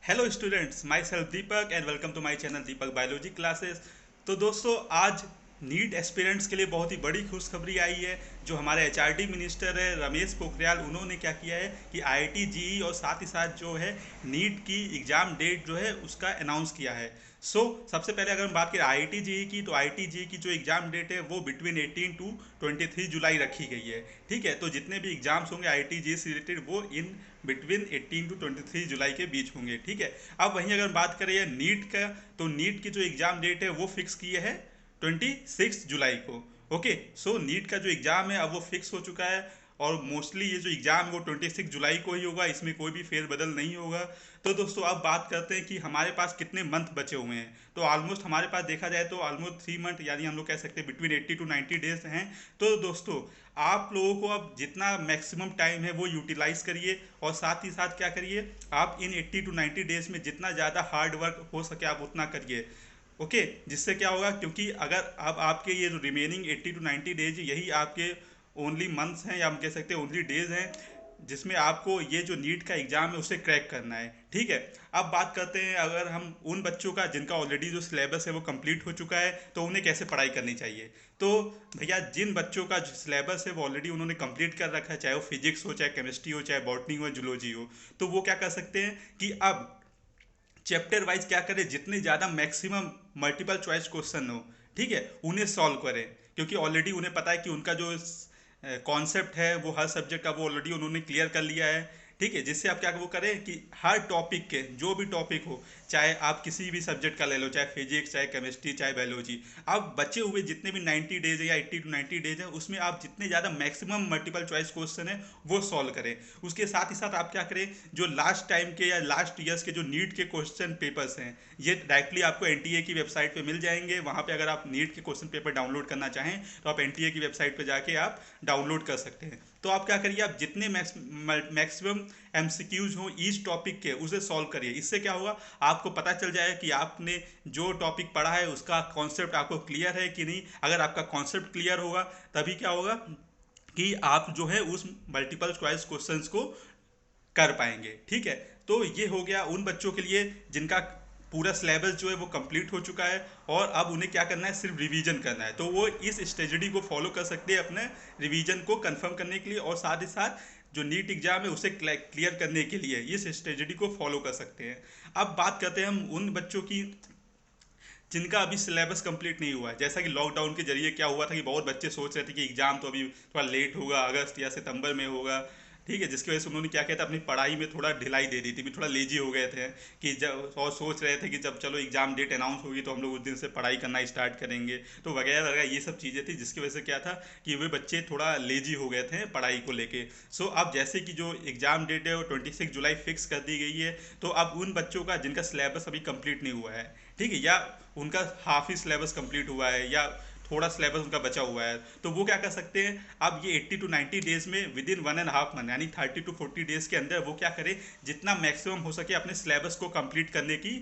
Hello students, myself Deepak and welcome to my channel Deepak biology classes. तो दोस्तों, आज NEET aspirants के लिए बहुत ही बड़ी खुशखबरी आई है। जो हमारे एचआरडी मिनिस्टर है रमेश पोखरियाल, उन्होंने क्या किया है कि आईआईटी जेईई और साथ ही साथ जो है नीट की एग्ज़ाम डेट जो है उसका अनाउंस किया है। सबसे पहले अगर हम बात करें आईआईटी जेईई की, तो आईआईटी जेईई की जो एग्ज़ाम डेट है वो बिटवीन 18 टू 23 जुलाई रखी गई है। ठीक है, तो जितने भी एग्जाम्स होंगे आईआईटी जेईई से रिलेटेड वो इन बिटवीन 18 टू 23 जुलाई के बीच होंगे। ठीक है, अब वहीं अगर बात करें नीट का, तो नीट की जो एग्ज़ाम डेट है वो फिक्स की है 26 जुलाई को। ओके, नीट का जो एग्ज़ाम है अब वो फिक्स हो चुका है और मोस्टली ये जो एग्ज़ाम है वो 26 जुलाई को ही होगा, इसमें कोई भी फेरबदल नहीं होगा। तो दोस्तों, अब बात करते हैं कि हमारे पास कितने मंथ बचे हुए हैं। तो ऑलमोस्ट हमारे पास देखा जाए तो ऑलमोस्ट 3 मंथ, यानी हम लोग कह सकते हैं बिटवीन 80 टू 90 डेज हैं। तो दोस्तों, आप लोगों को अब जितना मैक्सिमम टाइम है वो यूटिलाइज करिए और साथ ही साथ क्या करिए, आप इन 80 टू 90 डेज में जितना ज़्यादा हार्ड वर्क हो सके आप उतना करिए। ओके, जिससे क्या होगा, क्योंकि अगर अब आपके ये जो रिमेनिंग 80 टू 90 डेज यही आपके ओनली मंथ्स हैं, या हम कह सकते हैं ओनली डेज हैं जिसमें आपको ये जो नीट का एग्ज़ाम है उसे क्रैक करना है। ठीक है, अब बात करते हैं अगर हम उन बच्चों का जिनका ऑलरेडी जो सिलेबस है वो कंप्लीट हो चुका है तो उन्हें कैसे पढ़ाई करनी चाहिए। तो भैया, जिन बच्चों का जो सिलेबस है वो ऑलरेडी उन्होंने कंप्लीट कर रखा है, चाहे वो फिजिक्स हो, चाहे केमिस्ट्री हो, चाहे बॉटनी हो, जूलॉजी हो, तो वो क्या कर सकते हैं कि अब चैप्टर वाइज क्या करें, जितने ज़्यादा मैक्सिमम मल्टीपल चॉइस क्वेश्चन हो, ठीक है, उन्हें सॉल्व करें। क्योंकि ऑलरेडी उन्हें पता है कि उनका जो कॉन्सेप्ट है वो हर सब्जेक्ट का वो ऑलरेडी उन्होंने क्लियर कर लिया है। ठीक है, जिससे आप क्या वो करें कि हर टॉपिक के जो भी टॉपिक हो, चाहे आप किसी भी सब्जेक्ट का ले लो, चाहे फिजिक्स, चाहे केमिस्ट्री, चाहे बायोलॉजी, आप बचे हुए जितने भी 90 डेज है या 80 टू 90 डेज है उसमें आप जितने ज़्यादा मैक्सिमम मल्टीपल चॉइस क्वेश्चन है वो सॉल्व करें। उसके साथ ही साथ आप क्या करें, जो लास्ट टाइम के या लास्ट ईयर्स के जो नीट के क्वेश्चन पेपर्स हैं ये डायरेक्टली आपको एनटीए की वेबसाइट पे मिल जाएंगे। वहाँ पे अगर आप नीट के क्वेश्चन पेपर डाउनलोड करना चाहें तो आप एनटीए की वेबसाइट पे जाके आप डाउनलोड कर सकते हैं। तो आप क्या करिए, आप जितने मैक्सिमम एमसीक्यूज हो ईच टॉपिक के उसे सॉल्व करिए। इससे क्या होगा, आपको पता चल जाएगा कि आपने जो टॉपिक पढ़ा है उसका कॉन्सेप्ट आपको क्लियर है कि नहीं। अगर आपका कॉन्सेप्ट क्लियर होगा तभी क्या होगा कि आप जो है उस मल्टीपल चॉइस क्वेश्चंस को कर पाएंगे। ठीक है, तो ये हो गया उन बच्चों के लिए जिनका पूरा सिलेबस जो है वो कंप्लीट हो चुका है और अब उन्हें क्या करना है, सिर्फ रिवीजन करना है। तो वो इस स्ट्रेटजी को फॉलो कर सकते हैं अपने रिवीजन को कंफर्म करने के लिए और साथ ही साथ जो नीट एग्जाम है उसे क्लियर करने के लिए इस स्ट्रेटजी को फॉलो कर सकते हैं। अब बात करते हैं हम उन बच्चों की जिनका अभी सिलेबस कंप्लीट नहीं हुआ है। जैसा कि लॉकडाउन के जरिए क्या हुआ था कि बहुत बच्चे सोच रहे थे कि एग्जाम तो अभी थोड़ा लेट होगा, अगस्त या सितंबर में होगा। ठीक है, जिसकी वजह से उन्होंने क्या किया था, अपनी पढ़ाई में थोड़ा ढिलाई दे दी थी, भी थोड़ा लेजी हो गए थे कि जब और सोच रहे थे कि जब चलो एग्जाम डेट अनाउंस होगी तो हम लोग उस दिन से पढ़ाई करना स्टार्ट करेंगे, तो वगैरह वगैरह ये सब चीज़ें थी जिसकी वजह से क्या था कि वे बच्चे थोड़ा लेजी हो गए थे पढ़ाई को लेके। अब जैसे कि जो एग्ज़ाम डेट है वो 26 जुलाई फिक्स कर दी गई है, तो अब उन बच्चों का जिनका सिलेबस अभी कंप्लीट नहीं हुआ है, ठीक है, या उनका हाफ ही सिलेबस कंप्लीट हुआ है या थोड़ा सिलेबस उनका बचा हुआ है, तो वो क्या कर सकते हैं, अब ये 80 टू 90 डेज में विद इन 1.5 मंथ यानी 30 टू 40 डेज के अंदर वो क्या करें, जितना मैक्सिमम हो सके अपने सिलेबस को कंप्लीट करने की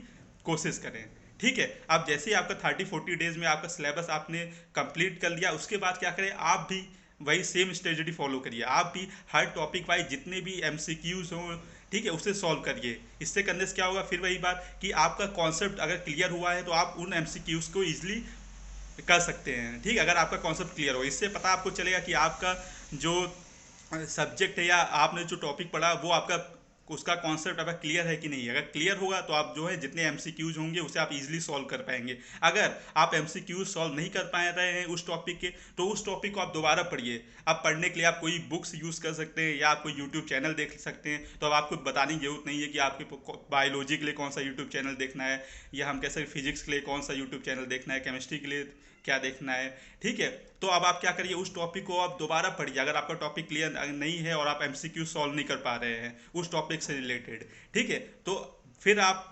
कोशिश करें। ठीक है, अब जैसे ही आपका 30-40 डेज में आपका सिलेबस आपने कंप्लीट कर लिया, उसके बाद क्या करें, आप भी वही सेम स्ट्रेटजी फॉलो करिए। आप भी हर टॉपिक वाइज जितने भी एमसीक्यूज हों, ठीक है, उसे सॉल्व करिए। इससे करने से क्या होगा, फिर वही बात कि आपका कॉन्सेप्ट अगर क्लियर हुआ है तो आप उन एमसीक्यूज को ईजिली कर सकते हैं। ठीक है, अगर आपका कॉन्सेप्ट क्लियर हो, इससे पता आपको चलेगा कि आपका जो सब्जेक्ट है या आपने जो टॉपिक पढ़ा वो आपका उसका कॉन्सेप्ट आपका क्लियर है कि नहीं। अगर क्लियर होगा तो आप जो है जितने एमसीक्यूज होंगे उसे आप इजीली सॉल्व कर पाएंगे। अगर आप एमसीक्यूज सॉल्व नहीं कर पा रहे हैं उस टॉपिक के, तो उस टॉपिक को आप दोबारा पढ़िए। अब पढ़ने के लिए आप कोई बुक्स यूज़ कर सकते हैं या आप कोई यूट्यूब चैनल देख सकते हैं। तो अब आपको बताने की जरूरत नहीं है कि आपके बायोलॉजी के लिए कौन सा यूट्यूब चैनल देखना है, या हम कैसे फिजिक्स के लिए कौन सा यूट्यूब चैनल देखना है, केमिस्ट्री के लिए क्या देखना है। ठीक है, तो अब आप क्या करिए, उस टॉपिक को आप दोबारा पढ़िए। अगर आपका टॉपिक क्लियर नहीं है और आप एमसीक्यू सॉल्व नहीं कर पा रहे हैं उस टॉपिक से रिलेटेड, ठीक है, तो फिर आप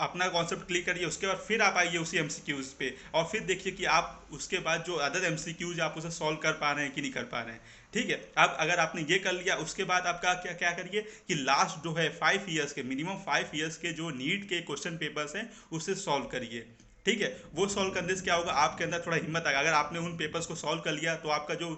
अपना कॉन्सेप्ट क्लियर करिए। उसके बाद फिर आप आइए उसी एमसीक्यूज पे और फिर देखिए कि आप उसके बाद जो अदर एमसीक्यूज आप उसे सॉल्व कर पा रहे हैं कि नहीं कर पा रहे हैं। ठीक है, अब अगर आपने ये कर लिया, उसके बाद आपका क्या क्या करिए कि लास्ट जो है 5 ईयर्स के, मिनिमम 5 ईयर्स के जो नीट के क्वेश्चन पेपर्स हैं उसे सॉल्व करिए। ठीक है, वो सॉल्व करने से क्या होगा, आपके अंदर थोड़ा हिम्मत आएगा। अगर आपने उन पेपर्स को सॉल्व कर लिया तो आपका जो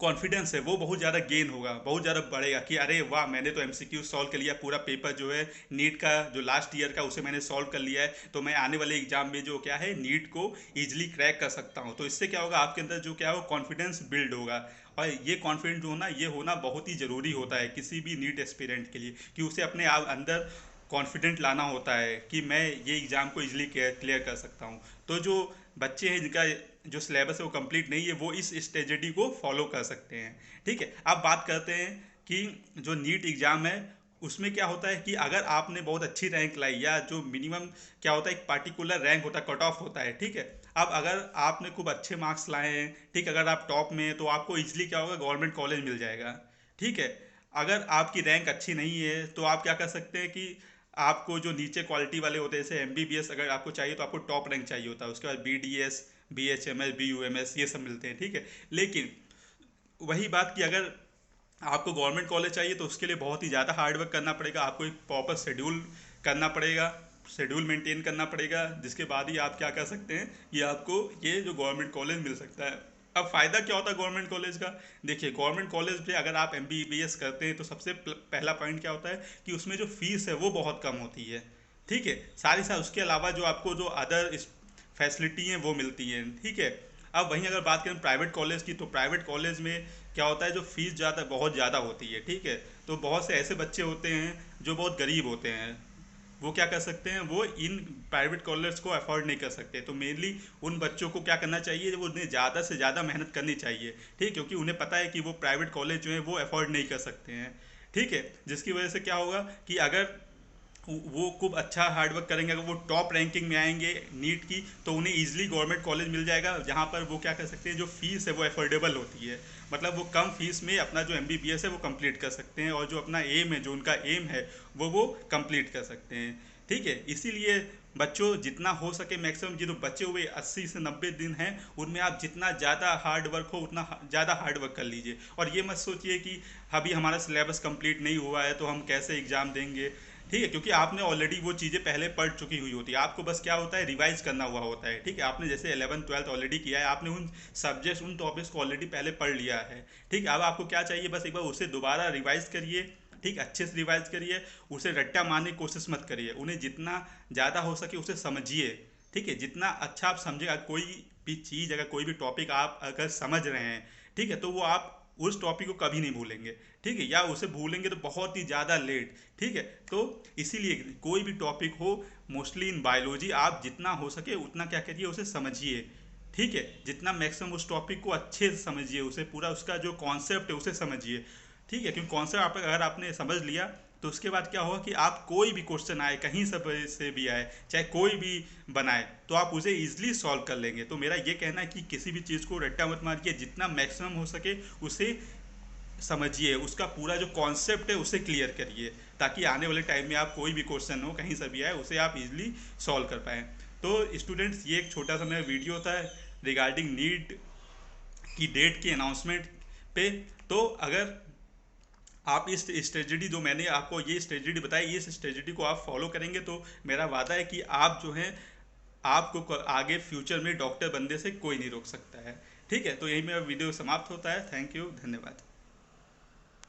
कॉन्फिडेंस है वो बहुत ज़्यादा गेन होगा, बहुत ज़्यादा बढ़ेगा कि अरे वाह, मैंने तो एमसीक्यू सॉल्व कर लिया, पूरा पेपर जो है नीट का जो लास्ट ईयर का उसे मैंने सॉल्व कर लिया है, तो मैं आने वाले एग्जाम में जो क्या है नीट को ईजिली क्रैक कर सकता हूँ। तो इससे क्या होगा, आपके अंदर जो क्या हो कॉन्फिडेंस बिल्ड होगा। और ये कॉन्फिडेंट होना, ये होना बहुत ही ज़रूरी होता है किसी भी नीट एस्पिरेंट के लिए, कि उसे अपने आप अंदर कॉन्फिडेंट लाना होता है कि मैं ये एग्ज़ाम को इजीली क्लियर कर सकता हूँ। तो जो बच्चे हैं जिनका जो सिलेबस है वो कंप्लीट नहीं है, वो इस स्ट्रेटजी को फॉलो कर सकते हैं। ठीक है, अब बात करते हैं कि जो नीट एग्ज़ाम है उसमें क्या होता है कि अगर आपने बहुत अच्छी रैंक लाई, या जो मिनिमम क्या होता है एक पार्टिकुलर रैंक होता है, कट ऑफ होता है। ठीक है, अब अगर आपने खूब अच्छे मार्क्स लाए हैं, ठीक, अगर आप टॉप में हैं तो आपको इजीली क्या होगा, गवर्नमेंट कॉलेज मिल जाएगा। ठीक है, अगर आपकी रैंक अच्छी नहीं है तो आप क्या कर सकते हैं कि आपको जो नीचे क्वालिटी वाले होते हैं, जैसे एमबीबीएस अगर आपको चाहिए तो आपको टॉप रैंक चाहिए होता है, उसके बाद बीडीएस, बीएचएमएस, बीयूएमएस ये सब मिलते हैं। ठीक है, लेकिन वही बात कि अगर आपको गवर्नमेंट कॉलेज चाहिए तो उसके लिए बहुत ही ज़्यादा हार्ड वर्क करना पड़ेगा, आपको एक प्रॉपर शेड्यूल करना पड़ेगा, शेड्यूल मेंटेन करना पड़ेगा, जिसके बाद ही आप क्या कर सकते हैं कि आपको ये जो गवर्नमेंट कॉलेज मिल सकता है। अब फ़ायदा क्या होता है गवर्नमेंट कॉलेज का? देखिए, गवर्नमेंट कॉलेज में अगर आप एमबीबीएस करते हैं तो सबसे पहला पॉइंट क्या होता है कि उसमें जो फीस है वो बहुत कम होती है। ठीक है, साथ ही साथ उसके अलावा जो आपको जो अदर फैसिलिटी हैं वो मिलती हैं। ठीक है, अब वहीं अगर बात करें प्राइवेट कॉलेज की, तो प्राइवेट कॉलेज में क्या होता है, जो फीस बहुत ज़्यादा होती है। ठीक है, तो बहुत से ऐसे बच्चे होते हैं जो बहुत गरीब होते हैं, वो क्या कर सकते हैं, वो इन प्राइवेट कॉलेज को अफोर्ड नहीं कर सकते। तो मेनली उन बच्चों को क्या करना चाहिए, वो उन्हें ज़्यादा से ज़्यादा मेहनत करनी चाहिए। ठीक, क्योंकि उन्हें पता है कि वो प्राइवेट कॉलेज जो है वो अफोर्ड नहीं कर सकते हैं। ठीक है, जिसकी वजह से क्या होगा कि अगर वो खूब अच्छा हार्डवर्क करेंगे, अगर वो टॉप रैंकिंग में आएंगे नीट की, तो उन्हें ईजिली गवर्नमेंट कॉलेज मिल जाएगा, जहाँ पर वो क्या कर सकते हैं, जो फीस है वो अफोर्डेबल होती है, मतलब वो कम फीस में अपना जो एमबीबीएस है वो कंप्लीट कर सकते हैं, और जो अपना एम है, जो उनका एम है वो कंप्लीट कर सकते हैं। ठीक है, इसीलिए बच्चों जितना हो सके मैक्सिमम, जो बचे हुए 80 से 90 दिन हैं उनमें आप जितना ज़्यादा हार्ड वर्क हो उतना ज़्यादा हार्ड वर्क कर लीजिए। और ये मत सोचिए कि अभी हमारा सिलेबस कंप्लीट नहीं हुआ है तो हम कैसे एग्ज़ाम देंगे। ठीक है, क्योंकि आपने ऑलरेडी वो चीज़ें पहले पढ़ चुकी हुई होती है, आपको बस क्या होता है रिवाइज करना हुआ होता है। ठीक है, आपने जैसे 11th 12th ऑलरेडी किया है, आपने उन सब्जेक्ट्स, उन टॉपिक्स को ऑलरेडी पहले पढ़ लिया है। ठीक है, अब आपको क्या चाहिए, बस एक बार उसे दोबारा रिवाइज करिए। ठीक, अच्छे से रिवाइज करिए, उसे रट्टा मारने की कोशिश मत करिए, उन्हें जितना ज़्यादा हो सके उसे समझिए। ठीक है, जितना अच्छा आप समझेगा, कोई भी चीज़ अगर कोई भी टॉपिक आप अगर समझ रहे हैं, ठीक है, तो वो आप उस टॉपिक को कभी नहीं भूलेंगे। ठीक है, या उसे भूलेंगे तो बहुत ही ज़्यादा लेट। ठीक है, तो इसीलिए कोई भी टॉपिक हो, मोस्टली इन बायोलॉजी, आप जितना हो सके उतना क्या करिए, उसे समझिए। ठीक है, जितना मैक्सिमम उस टॉपिक को अच्छे से समझिए, उसे पूरा उसका जो कॉन्सेप्ट है उसे समझिए। ठीक है, क्योंकि कॉन्सेप्ट आप अगर आपने समझ लिया तो उसके बाद क्या होगा कि आप कोई भी क्वेश्चन आए, कहीं से भी आए, चाहे कोई भी बनाए, तो आप उसे ईजिली सॉल्व कर लेंगे। तो मेरा ये कहना है कि किसी भी चीज़ को रट्टा मत मारिए, जितना मैक्सिमम हो सके उसे समझिए, उसका पूरा जो कॉन्सेप्ट है उसे क्लियर करिए, ताकि आने वाले टाइम में आप कोई भी क्वेश्चन हो कहीं से भी आए उसे आप इजीली सॉल्व कर पाएँ। तो स्टूडेंट्स, ये एक छोटा सा मेरा वीडियो था रिगार्डिंग नीट की डेट की अनाउंसमेंट पे। तो अगर आप इस स्ट्रेटजी, जो मैंने आपको ये स्ट्रेटजी बताई, इस स्ट्रेटजी को आप फॉलो करेंगे तो मेरा वादा है कि आप जो है आपको आगे फ्यूचर में डॉक्टर बनने से कोई नहीं रोक सकता है। ठीक है, तो यही मेरा वीडियो समाप्त होता है। थैंक यू, धन्यवाद।